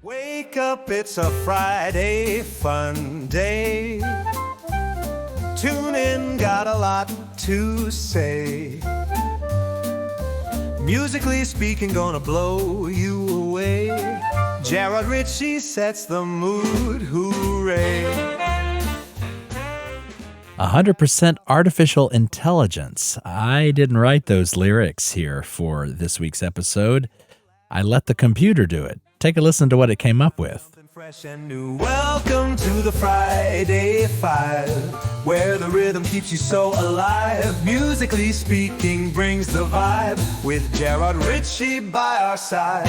Wake up, it's a Friday fun day. Tune in, got a lot to say. Musically speaking, gonna blow you away. Jarrod Richey sets the mood, hooray. 100% artificial intelligence. I didn't write those lyrics here for this week's episode. I let the computer do it. Take a listen to what it came up with. Fresh and new. Welcome to the Friday Five, where the rhythm keeps you so alive. Musically speaking brings the vibe, with Jarrod Richey by our side.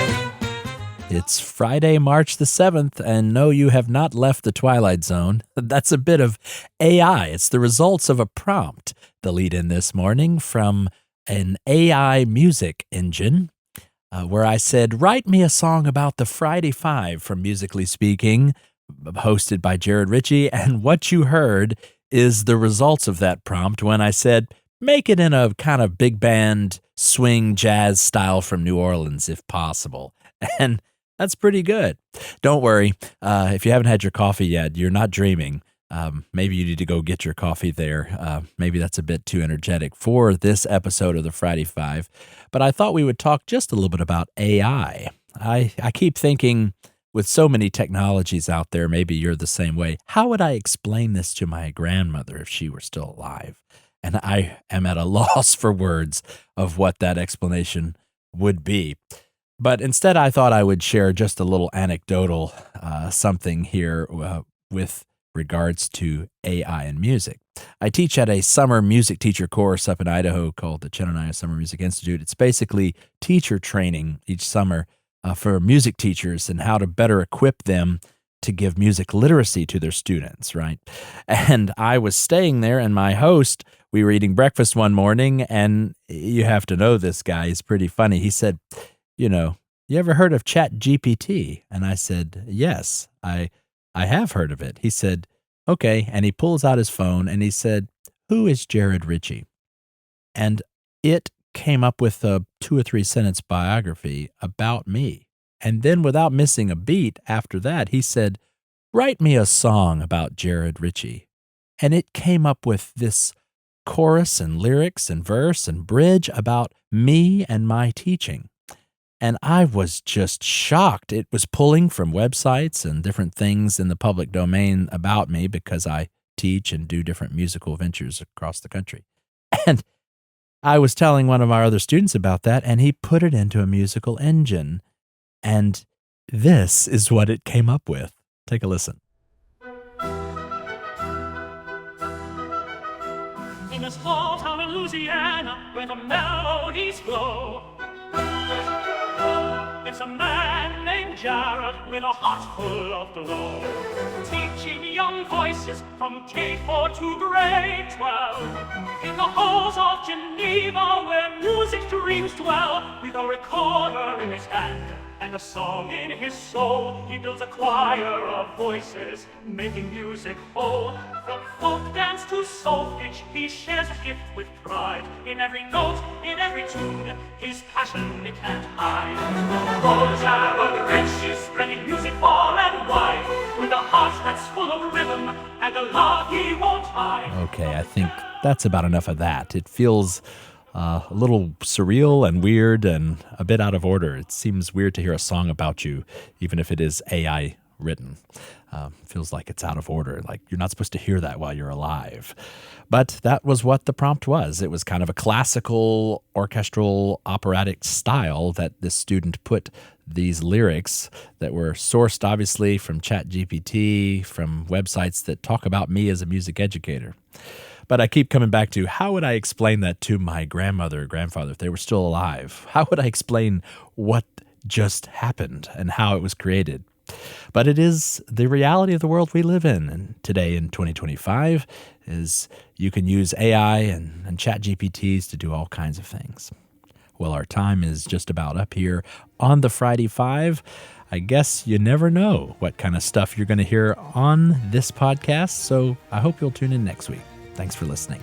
It's Friday, March the 7th, and no, you have not left the Twilight Zone. That's a bit of AI. It's the results of a prompt. The lead in this morning from an AI music engine, where I said, write me a song about the Friday Five from Musically Speaking, hosted by Jarrod Richey, and what you heard is the results of that prompt when I said, make it in a kind of big band swing jazz style from New Orleans, if possible. And that's pretty good. Don't worry, if you haven't had your coffee yet, you're not dreaming. Maybe you need to go get your coffee there. Maybe that's a bit too energetic for this episode of the Friday Five. But I thought we would talk just a little bit about AI. I keep thinking, with so many technologies out there, maybe you're the same way. How would I explain this to my grandmother if she were still alive? And I am at a loss for words of what that explanation would be. But instead, I thought I would share just a little anecdotal something here with regards to AI and music. I teach at a summer music teacher course up in Idaho called the Chenonaya Summer Music Institute. It's basically teacher training each summer for music teachers and how to better equip them to give music literacy to their students, right? And I was staying there, and my host, we were eating breakfast one morning, and you have to know this guy, he's pretty funny. He said, you ever heard of ChatGPT? And I said, yes, I have heard of it. He said, okay. And he pulls out his phone and he said, who is Jarrod Richey? And it came up with a 2 or 3 sentence biography about me. And then without missing a beat after that, he said, write me a song about Jarrod Richey. And it came up with this chorus and lyrics and verse and bridge about me and my teaching. And I was just shocked. It was pulling from websites and different things in the public domain about me because I teach and do different musical ventures across the country. And I was telling one of our other students about that, and he put it into a musical engine. And this is what it came up with. Take a listen. In a small town in Louisiana where the melodies flow, it's a man named Jarrod with a heart full of glow, teaching young voices from K4 to grade 12, in the halls of Geneva where music's dreams dwell. With a recorder in his hand and a song in his soul, he builds a choir of voices, making music whole. From folk dance to soulfitch, he shares a gift with pride. In every note, in every tune, his passion it can't hide. Oh, Jarrod Richey, spreading music far and wide, with a heart that's full of rhythm and a love he won't hide. Okay, I think that's about enough of that. It feels a little surreal and weird and a bit out of order. It seems weird to hear a song about you, even if it is AI written. Feels like it's out of order, like you're not supposed to hear that while you're alive. But that was what the prompt was. It was kind of a classical, orchestral, operatic style that this student put these lyrics that were sourced, obviously, from ChatGPT, from websites that talk about me as a music educator. But I keep coming back to, how would I explain that to my grandmother or grandfather if they were still alive? How would I explain what just happened and how it was created? But it is the reality of the world we live in. And today in 2025 is you can use AI and ChatGPTs to do all kinds of things. Well, our time is just about up here on the Friday Five. I guess you never know what kind of stuff you're going to hear on this podcast. So I hope you'll tune in next week. Thanks for listening.